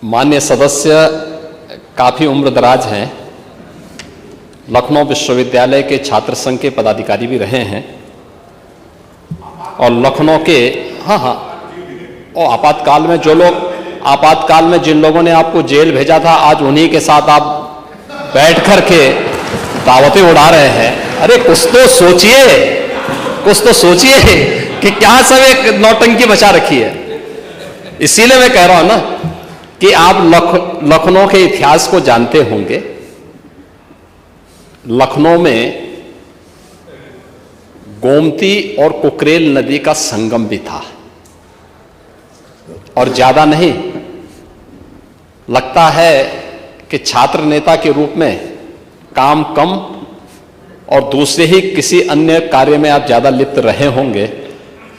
मान्य सदस्य काफ़ी उम्रदराज हैं, लखनऊ विश्वविद्यालय के छात्र संघ के पदाधिकारी भी रहे हैं और लखनऊ के और आपातकाल में जिन लोगों ने आपको जेल भेजा था, आज उन्हीं के साथ आप बैठ कर के दावतें उड़ा रहे हैं। अरे कुछ तो सोचिए कि क्या सब एक नौटंकी बचा रखी है। इसीलिए मैं कह रहा हूं ना कि आप लखनऊ के इतिहास को जानते होंगे। लखनऊ में गोमती और कुकरेल नदी का संगम भी था और ज्यादा नहीं, लगता है कि छात्र नेता के रूप में काम कम और दूसरे ही किसी अन्य कार्य में आप ज्यादा लिप्त रहे होंगे,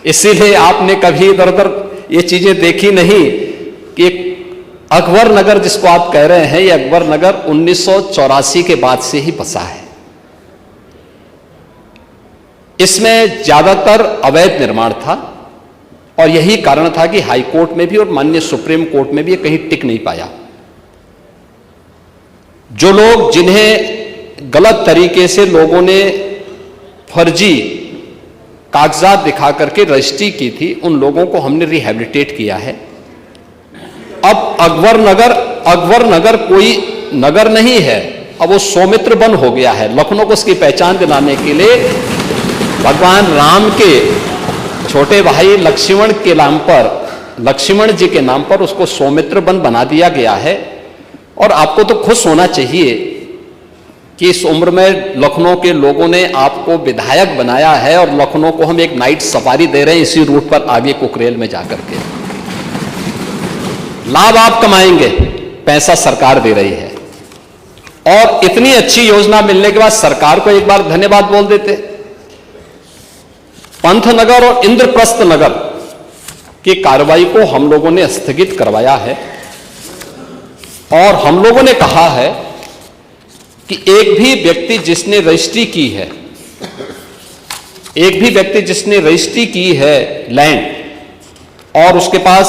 इसीलिए आपने कभी इधर उधर ये चीजें देखी नहीं कि अकबर नगर जिसको आप कह रहे हैं, ये अकबर नगर 1984 के बाद से ही बसा है। इसमें ज्यादातर अवैध निर्माण था और यही कारण था कि हाई कोर्ट में भी और माननीय सुप्रीम कोर्ट में भी ये कहीं टिक नहीं पाया। जो लोग जिन्हें गलत तरीके से लोगों ने फर्जी कागजात दिखा करके रजिस्ट्री की थी, उन लोगों को हमने रिहैबिलिटेट किया है। अब अकबर नगर कोई नगर नहीं है, अब वो सौमित्र वन हो गया है। लखनऊ को उसकी पहचान दिलाने के लिए भगवान राम के छोटे भाई लक्ष्मण जी के नाम पर उसको सौमित्र वन बना दिया गया है। और आपको तो खुश होना चाहिए कि इस उम्र में लखनऊ के लोगों ने आपको विधायक बनाया है और लखनऊ को हम एक नाइट सफारी दे रहे हैं इसी रूट पर आगे कुकरेल में जाकर के। लाभ आप कमाएंगे, पैसा सरकार दे रही है। और इतनी अच्छी योजना मिलने के बाद सरकार को एक बार धन्यवाद बोल देते। पंथनगर और इंद्रप्रस्थ नगर की कार्रवाई को हम लोगों ने स्थगित करवाया है और हम लोगों ने कहा है कि एक भी व्यक्ति जिसने रजिस्ट्री की है लैंड और उसके पास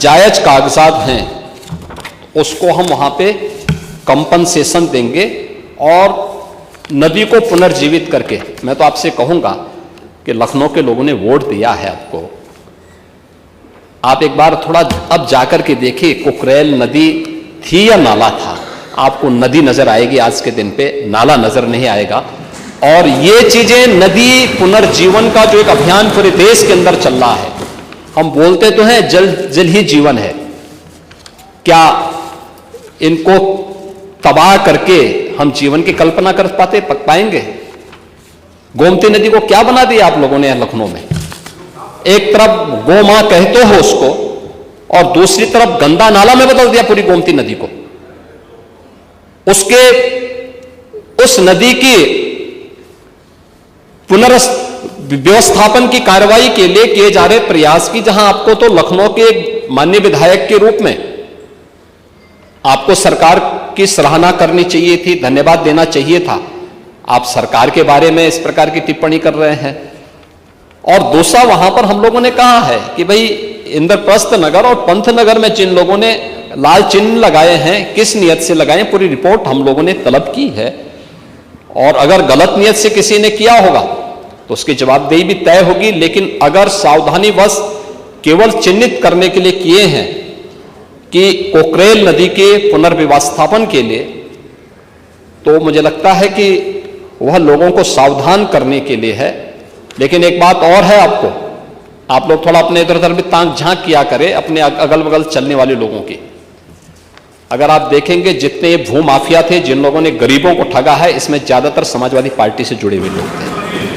जायज कागजात हैं, उसको हम वहां पे कंपनसेशन देंगे और नदी को पुनर्जीवित करके। मैं तो आपसे कहूंगा कि लखनऊ के लोगों ने वोट दिया है आपको, आप एक बार थोड़ा अब जाकर के देखिए कुकरेल नदी थी या नाला था। आपको नदी नजर आएगी, आज के दिन पे नाला नजर नहीं आएगा। और ये चीजें नदी पुनर्जीवन का जो एक अभियान पूरे देश के अंदर चल रहा है, हम बोलते तो हैं जल जल ही जीवन है, क्या इनको तबाह करके हम जीवन की कल्पना कर पाएंगे? गोमती नदी को क्या बना दिया आप लोगों ने लखनऊ में? एक तरफ गो मां कहते हो उसको और दूसरी तरफ गंदा नाला में बदल दिया पूरी गोमती नदी को। उस नदी की पुनर्व्यवस्थापन की कार्रवाई के लिए किए जा रहे प्रयास की, जहां आपको तो लखनऊ के एक माननीय विधायक के रूप में आपको सरकार की सराहना करनी चाहिए थी, धन्यवाद देना चाहिए था। आप सरकार के बारे में इस प्रकार की टिप्पणी कर रहे हैं। और दूसरा, वहां पर हम लोगों ने कहा है कि भाई इंद्रप्रस्थ नगर और पंथनगर में जिन लोगों ने लाल चिन्ह लगाए हैं, किस नियत से लगाए, पूरी रिपोर्ट हम लोगों ने तलब की है। और अगर गलत नियत से किसी ने किया होगा तो उसकी जवाबदेही भी तय होगी। लेकिन अगर सावधानीवश केवल चिन्हित करने के लिए किए हैं कि कुकरेल नदी के पुनर्व्यवस्थापन के लिए, तो मुझे लगता है कि वह लोगों को सावधान करने के लिए है। लेकिन एक बात और है, आप लोग थोड़ा अपने इधर उधर भी ताक झांक किया करें अपने अगल बगल चलने वाले लोगों की। अगर आप देखेंगे जितने भू माफिया थे, जिन लोगों ने गरीबों को ठगा है, इसमें ज्यादातर समाजवादी पार्टी से जुड़े हुए लोग थे।